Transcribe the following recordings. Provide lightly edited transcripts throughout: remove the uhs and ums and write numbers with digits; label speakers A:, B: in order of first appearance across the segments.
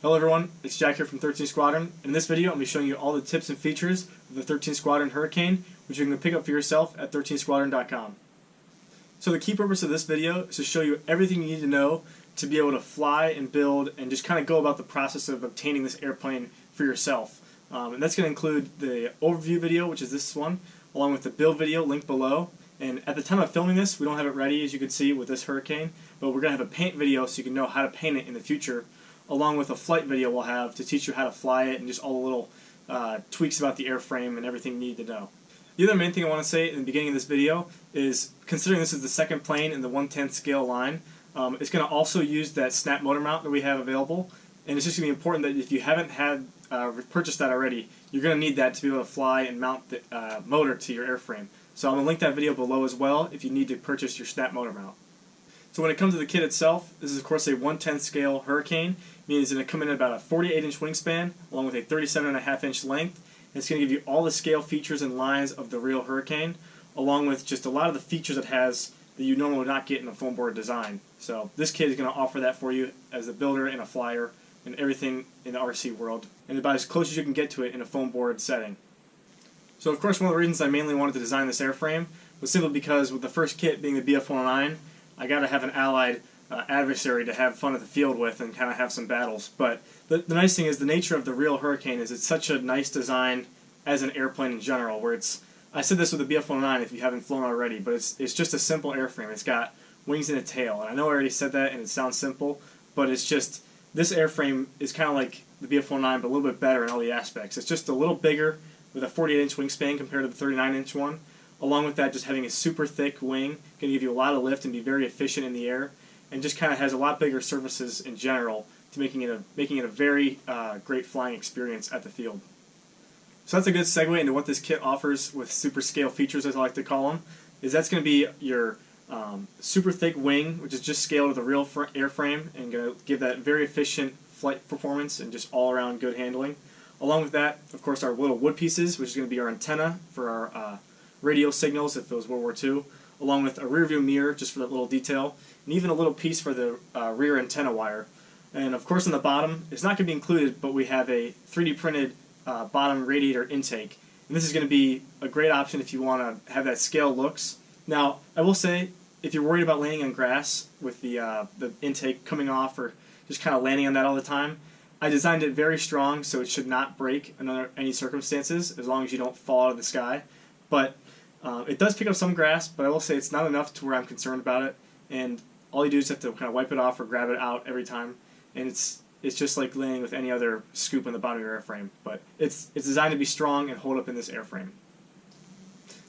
A: Hello everyone, it's Jack here from 13th Squadron. In this video, I'm going to be showing you all the tips and features of the 13th Squadron Hurricane, which you can pick up for yourself at 13thsquadron.com. So the key purpose of this video is to show you everything you need to know to be able to fly and build and just kind of go about the process of obtaining this airplane for yourself. And that's going to include the overview video, which is this one, along with the build video linked below. And at the time of filming this, we don't have it ready, as you can see, with this Hurricane, but we're going to have a paint video so you can know how to paint it in the future, along with a flight video we'll have to teach you how to fly it and just all the little tweaks about the airframe and everything you need to know. The other main thing I want to say in the beginning of this video is, considering this is the second plane in the 1/10th scale line, it's going to also use that snap motor mount that we have available, and it's just going to be important that if you haven't had purchased that already, you're going to need that to be able to fly and mount the motor to your airframe. So I'm going to link that video below as well if you need to purchase your snap motor mount. So when it comes to the kit itself, this is of course a 1/10th scale Hurricane, meaning it's going to come in at about a 48-inch wingspan along with a 37.5-inch length. It's going to give you all the scale features and lines of the real Hurricane, along with just a lot of the features it has that you normally would not get in a foam board design. So this kit is going to offer that for you as a builder and a flyer and everything in the RC world, and about as close as you can get to it in a foam board setting. So of course one of the reasons I mainly wanted to design this airframe was simply because with the first kit being the BF-109, I got to have an allied adversary to have fun at the field with and kind of have some battles. But the nice thing is the nature of the real Hurricane is it's such a nice design as an airplane in general, where it's, I said this with the BF-109 if you haven't flown already, but it's just a simple airframe. It's got wings and a tail, and I know I already said that and it sounds simple, but it's just, this airframe is kind of like the BF-109 but a little bit better in all the aspects. It's just a little bigger with a 48-inch wingspan compared to the 39-inch one. Along with that, just having a super thick wing, going to give you a lot of lift and be very efficient in the air, and just kind of has a lot bigger surfaces in general, to making it a very great flying experience at the field. So that's a good segue into what this kit offers with super scale features, as I like to call them. That's going to be your super thick wing, which is just scaled to the real airframe and going to give that very efficient flight performance and just all-around good handling. Along with that, of course, our little wood pieces, which is going to be our antenna for our radio signals if it was World War II, along with a rear view mirror just for that little detail, and even a little piece for the rear antenna wire. And of course on the bottom, it's not going to be included, but we have a 3D printed bottom radiator intake. And this is going to be a great option if you want to have that scale looks. Now, I will say, if you're worried about landing on grass with the intake coming off or just kind of landing on that all the time, I designed it very strong so it should not break under any circumstances as long as you don't fall out of the sky. But it does pick up some grass, but I will say it's not enough to where I'm concerned about it, and all you do is have to kind of wipe it off or grab it out every time, and it's just like landing with any other scoop on the bottom of your airframe, but it's designed to be strong and hold up in this airframe.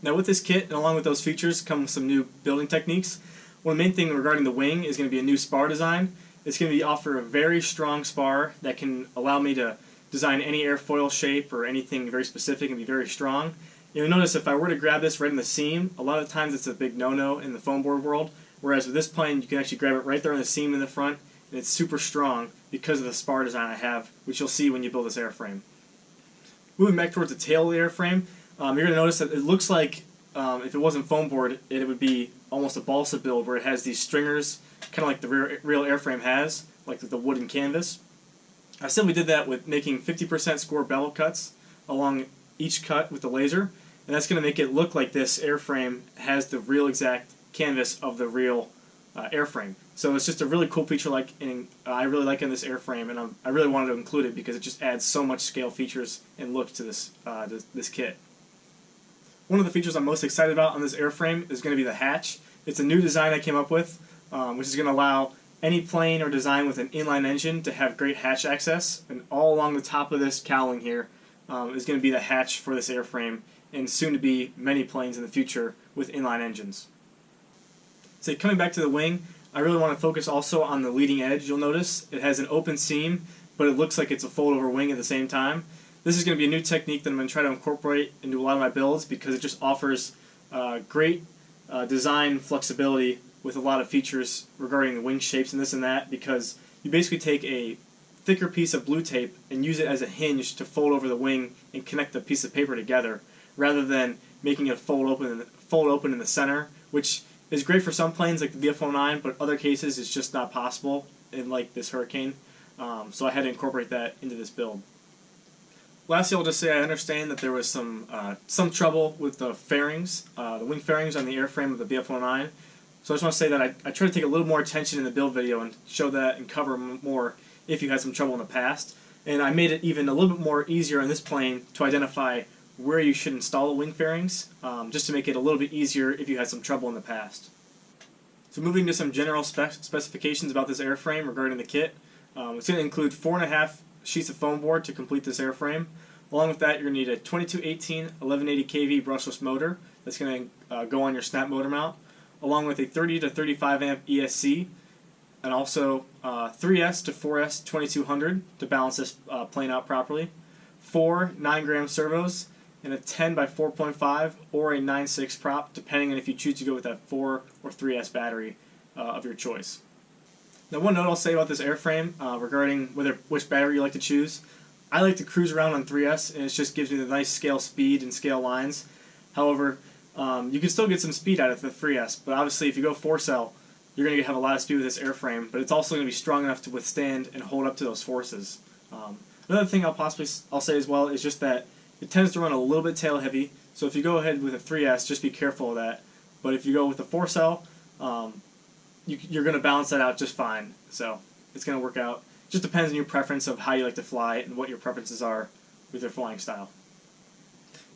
A: Now with this kit, and along with those features, come some new building techniques. One main thing regarding the wing is going to be a new spar design. It's going to offer a very strong spar that can allow me to design any airfoil shape or anything very specific and be very strong. You'll notice if I were to grab this right in the seam, a lot of times it's a big no-no in the foam board world, whereas with this plane you can actually grab it right there in the seam in the front, and it's super strong because of the spar design I have, which you'll see when you build this airframe. Moving back towards the tail of the airframe, you're going to notice that it looks like if it wasn't foam board, it would be almost a balsa build where it has these stringers, kind of like the real airframe has, like the wood and canvas. I simply did that with making 50% score bevel cuts along each cut with the laser, and that's going to make it look like this airframe has the real exact canvas of the real airframe. So it's just a really cool feature I really like in this airframe, and I really wanted to include it because it just adds so much scale features and look to this kit. One of the features I'm most excited about on this airframe is going to be the hatch. It's a new design I came up with, which is going to allow any plane or design with an inline engine to have great hatch access, and all along the top of this cowling here is going to be the hatch for this airframe, and soon to be many planes in the future with inline engines. So coming back to the wing, I really want to focus also on the leading edge. You'll notice it has an open seam, but it looks like it's a fold-over wing at the same time. This is going to be a new technique that I'm going to try to incorporate into a lot of my builds because it just offers great design flexibility with a lot of features regarding the wing shapes and this and that, because you basically take a thicker piece of blue tape and use it as a hinge to fold over the wing and connect the piece of paper together, rather than making it fold open in the center, which is great for some planes like the BF-109, but other cases it's just not possible in like this Hurricane. so I had to incorporate that into this build. Lastly, I'll just say I understand that there was some trouble with the fairings, the wing fairings on the airframe of the BF-109. So I just want to say that I try to take a little more attention in the build video and show that and cover more if you had some trouble in the past. And I made it even a little bit more easier on this plane to identify where you should install the wing fairings, just to make it a little bit easier if you had some trouble in the past. So moving to some general specifications about this airframe regarding the kit. It's going to include 4.5 sheets of foam board to complete this airframe. Along with that, you're going to need a 2218 1180 kV brushless motor that's going to go on your snap motor mount, along with a 30 to 35 amp ESC, and also 3S to 4S 2200 to balance this plane out properly, 4 9-gram servos, and a 10 by 4.5 or a 9.6 prop, depending on if you choose to go with that 4 or 3S battery of your choice. Now, one note I'll say about this airframe regarding which battery you like to choose. I like to cruise around on 3S, and it just gives me the nice scale speed and scale lines. However, you can still get some speed out of the 3S, but obviously if you go 4-cell, you're going to have a lot of speed with this airframe, but it's also going to be strong enough to withstand and hold up to those forces. Another thing I'll say as well is just that it tends to run a little bit tail heavy, so if you go ahead with a 3S, just be careful of that. But if you go with a 4-cell, you're going to balance that out just fine, so it's going to work out. It just depends on your preference of how you like to fly and what your preferences are with your flying style.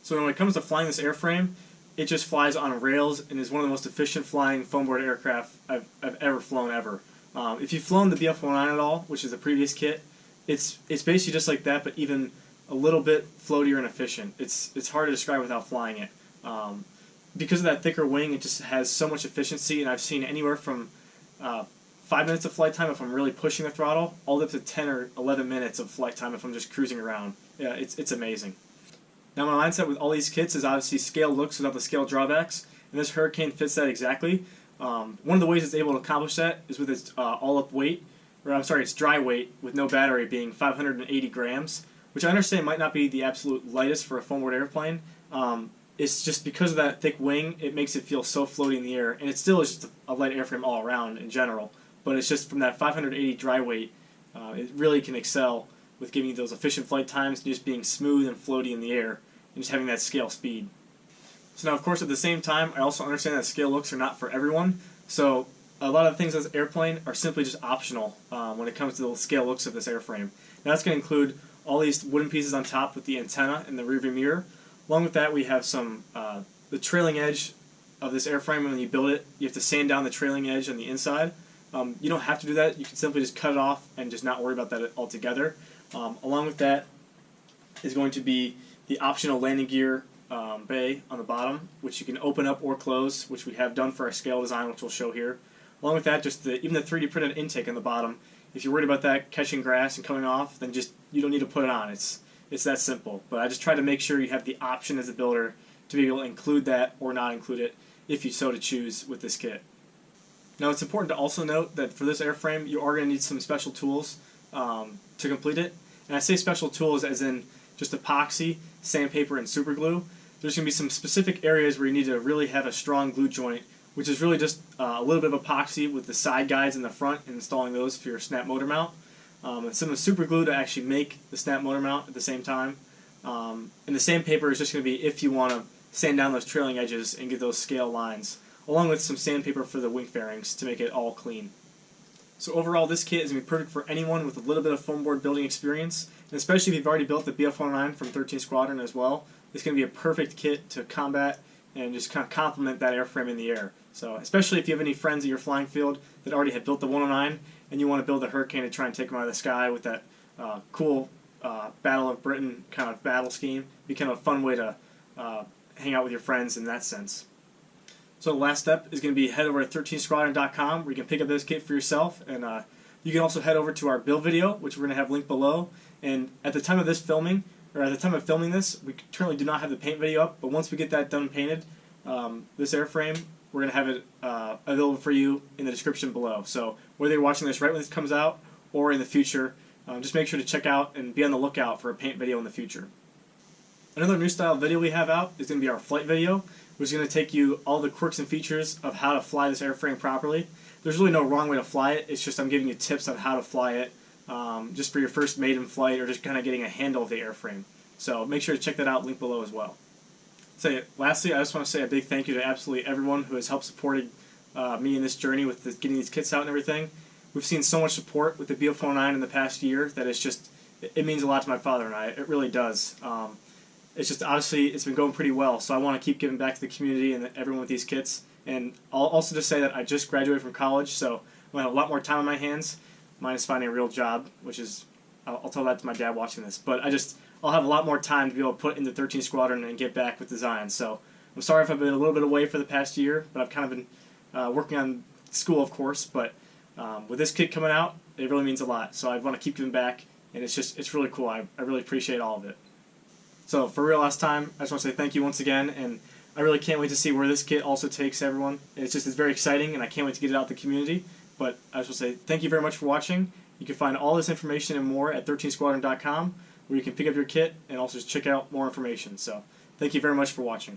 A: So when it comes to flying this airframe, it just flies on rails and is one of the most efficient flying foam board aircraft I've ever flown ever. If you've flown the BF-109 at all, which is the previous kit, it's basically just like that, but even a little bit floatier and efficient. It's hard to describe without flying it. Because of that thicker wing, it just has so much efficiency, and I've seen anywhere from 5 minutes of flight time if I'm really pushing the throttle, all the way up to 10 or 11 minutes of flight time if I'm just cruising around. Yeah, it's amazing. Now, my mindset with all these kits is obviously scale looks without the scale drawbacks, and this Hurricane fits that exactly. One of the ways it's able to accomplish that is with its all-up weight, or I'm sorry, its dry weight with no battery being 580 grams, which I understand might not be the absolute lightest for a foam board airplane. It's just because of that thick wing, it makes it feel so floaty in the air, and it still is just a light airframe all around in general, but it's just from that 580 dry weight, it really can excel with giving you those efficient flight times, just being smooth and floaty in the air, and just having that scale speed. So now, of course, at the same time, I also understand that scale looks are not for everyone, so a lot of the things on this airplane are simply just optional when it comes to the scale looks of this airframe. Now, that's going to include all these wooden pieces on top with the antenna and the rearview mirror. Along with that, we have some the trailing edge of this airframe. When you build it, you have to sand down the trailing edge on the inside. You don't have to do that. You can simply just cut it off and just not worry about that altogether. Along with that is going to be the optional landing gear bay on the bottom, which you can open up or close, which we have done for our scale design, which we'll show here. Along with that, just even the 3D printed intake on the bottom. If you're worried about that catching grass and coming off, then you don't need to put it on. It's that simple. But I just try to make sure you have the option as a builder to be able to include that or not include it if you so to choose with this kit. Now, it's important to also note that for this airframe, you are going to need some special tools to complete it. And I say special tools as in just epoxy, sandpaper, and super glue. There's going to be some specific areas where you need to really have a strong glue joint, which is really just a little bit of epoxy with the side guides in the front and installing those for your snap motor mount. And some of the super glue to actually make the snap motor mount at the same time. And the sandpaper is just going to be if you want to sand down those trailing edges and get those scale lines, along with some sandpaper for the wing fairings to make it all clean. So overall, this kit is going to be perfect for anyone with a little bit of foam board building experience, and especially if you've already built the BF-109 from 13th Squadron as well. It's going to be a perfect kit to combat and just kind of complement that airframe in the air. So especially if you have any friends at your flying field that already have built the 109 and you want to build a Hurricane and try and take them out of the sky with that cool Battle of Britain kind of battle scheme, it'd be kind of a fun way to hang out with your friends in that sense. So the last step is going to be head over to 13thsquadron.com where you can pick up this kit for yourself, and you can also head over to our build video, which we're going to have linked below. And at the time of this filming, or at the time of filming this, we currently do not have the paint video up, but once we get that done painted, this airframe, we're going to have it available for you in the description below. So whether you're watching this right when this comes out or in the future, just make sure to check out and be on the lookout for a paint video in the future. Another new style video we have out is going to be our flight video, which is going to take you all the quirks and features of how to fly this airframe properly. There's really no wrong way to fly it. It's just I'm giving you tips on how to fly it just for your first maiden flight or just kind of getting a handle of the airframe. So make sure to check that out, link below as well. So lastly, I just want to say a big thank you to absolutely everyone who has helped supported me in this journey with getting these kits out and everything. We've seen so much support with the BO-409 in the past year that it means a lot to my father and I. It really does. It's just, obviously, it's been going pretty well, so I want to keep giving back to the community and everyone with these kits. And I'll also just say that I just graduated from college, so I'm going to have a lot more time on my hands, minus finding a real job, which is, I'll tell that to my dad watching this. But I'll have a lot more time to be able to put into 13th Squadron and get back with design. So I'm sorry if I've been a little bit away for the past year, but I've kind of been working on school, of course. But with this kit coming out, it really means a lot. So I want to keep giving back, and it's really cool. I really appreciate all of it. So for real last time, I just want to say thank you once again, and I really can't wait to see where this kit also takes everyone. It's very exciting, and I can't wait to get it out to the community. But I just want to say thank you very much for watching. You can find all this information and more at 13thsquadron.com, where you can pick up your kit and also check out more information. So thank you very much for watching.